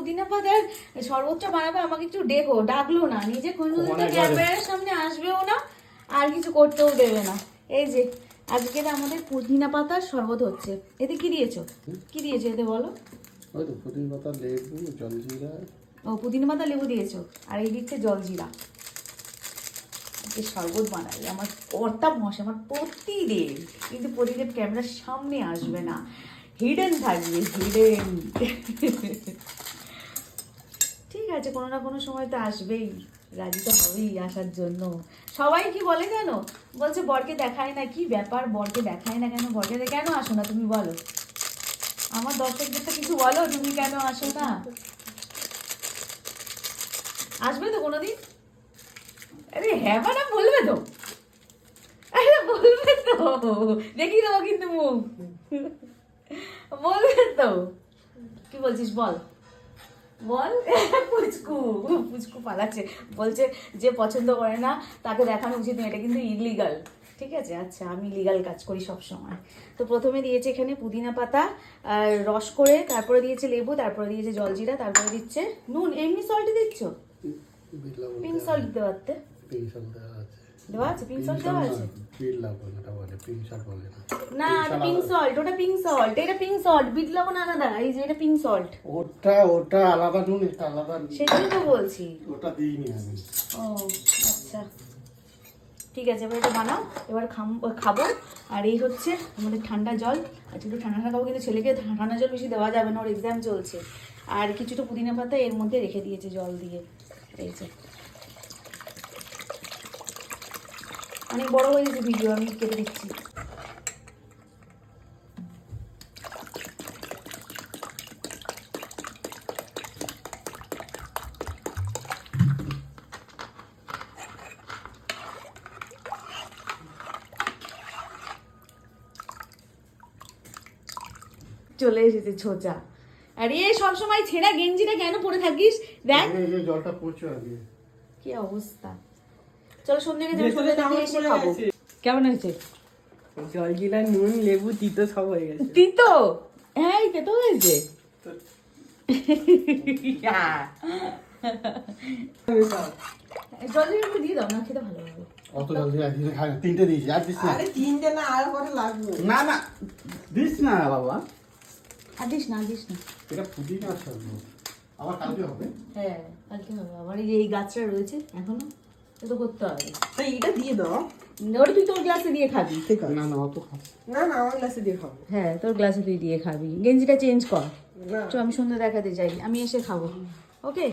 পুদিনা পাতার শরবতটা বানাবে, আমাকে একটু ডাকলো না, নিজে কোনোদিন ক্যামেরার সামনে আসবেও না, আর কিছু করতেও দেবে না। এই যে আজকে আমাদের পুদিনা পাতার শরবত হচ্ছে। এতে কি দিয়েছো, কি দিয়েছো এতে বলো? ওই তো পুদিনা পাতা, লেবু, জলজিরা। ও পুদিনা পাতা লেবু দিয়েছো, আর এই দিচ্ছে জলজিরা। শরবত বানাই আমার কর্তা মশা, আমার প্রতিদিন, কিন্তু প্রতিদিন ক্যামেরার সামনে আসবে না, হিডেন থাকবে, হিডেন। ঠিক আছে, কোনো না কোনো সময় তো আসবেই, রাজি তো হবেই আসার জন্য। সবাই কি বলে জানো, বলছে বরকে দেখায় না, কি ব্যাপার বরকে দেখায় না কেন, বরকে কেন আসো না তুমি বলো, আমার দর্শকদের তো কিছু বলো, তুমি কেন আসো না? আসবে তো কোনোদিন? আরে হ্যাঁ না বলবে তো, আরে বলবে তো, দেখি দেবো কিন্তু মুখ, বলবে তো। কি বলছিস বল বল। পুচকু পুচকু পালাচ্ছে, বলছে যে পছন্দ করে না তাকে দেখানো উচিত নয়, এটা কিন্তু ইলিগাল। ঠিক আছে, আচ্ছা আমি লিগাল কাজ করি সব সময়। তো প্রথমে দিয়েছে এখানে পুদিনা পাতা আর রস করে, তারপরে দিয়েছে লেবু, তারপরে দিয়েছে জলজিরা, তারপরে দিচ্ছে নুন। এমনি সল্ট দিচ্ছ? পিঙ্ক সল্ট দিতে পারতে। পিঙ্ক সল্ট দেওয়া আছে, দেওয়া আছে, পিঙ্ক সল্ট দেওয়া আছে। বিট লবণ ওটা বলে, পিঙ্ক সল্ট বলে না। না পিঙ্ক সল্ট, ওটা পিঙ্ক সল্ট, এটা পিঙ্ক সল্ট, বিট লবণ আলাদা, এই যে এটা পিঙ্ক সল্ট। ওটা আলাদা নুন, এটা আলাদা। সেটাই তো বলছি, ওটা দিইনি আমি। ও আচ্ছা ঠিক আছে, এবার এটা বানাও, এবার খাবো। আর এই হচ্ছে আমাদের ঠান্ডা জল, আচ্ছা একটু ঠান্ডা খাবো, কিন্তু ছেলেকে ঠান্ডা জল বেশি দেওয়া যাবে না, ওর এক্সাম চলছে। আর কিছুটা পুদিনা পাতা এর মধ্যে রেখে দিয়েছে জল দিয়ে, এই যে। অনেক বড় হয়ে গেছে ভিডিও, আমি কেটে দিচ্ছি। চলে এসেছে ছোচা। আরে সবসময় ছেঁড়া গেঞ্জিটা কেন পরে থাকিস? দেখ এই জলটা পড়ছে আগে। কি অবস্থা। চলো সন্ধ্যে এসে খাবো। কেমন হয়েছে? জলজিরা, নুন, লেবু, তিতো সব হয়ে গেছে। তিতো? হ্যাঁ তেতো হয়েছে। জলদি একটু দিয়ে দাও না, খেতে ভালো লাগবে। অত জলদি একদিনে খাই না, তিনটে দিয়েছি, আর দিস না। আরে তিনটে না, আরো কত লাগবে? না না দিস না বাবা, আর দিস না, দিস না। এটা পুদিনা শরবত, আবার কালকে হবে। হ্যাঁ কালকে হবে আবার, এই যে এই গাছটা রয়েছে এখনো, এটা করতে হবে। তাই এটা দিয়ে দাও। ওটা তুই তোর গ্লাসে দিয়ে খাবি। ঠিক আছে। না না অত খাস না না, আমার গ্লাসে দিয়ে খাবো। হ্যাঁ তোর গ্লাসে তুই দিয়ে খাবি, গেঞ্জিটা চেঞ্জ কর। না তো আমি সন্ধ্যে দেখাতে চাই, আমি এসে খাবো। ওকে।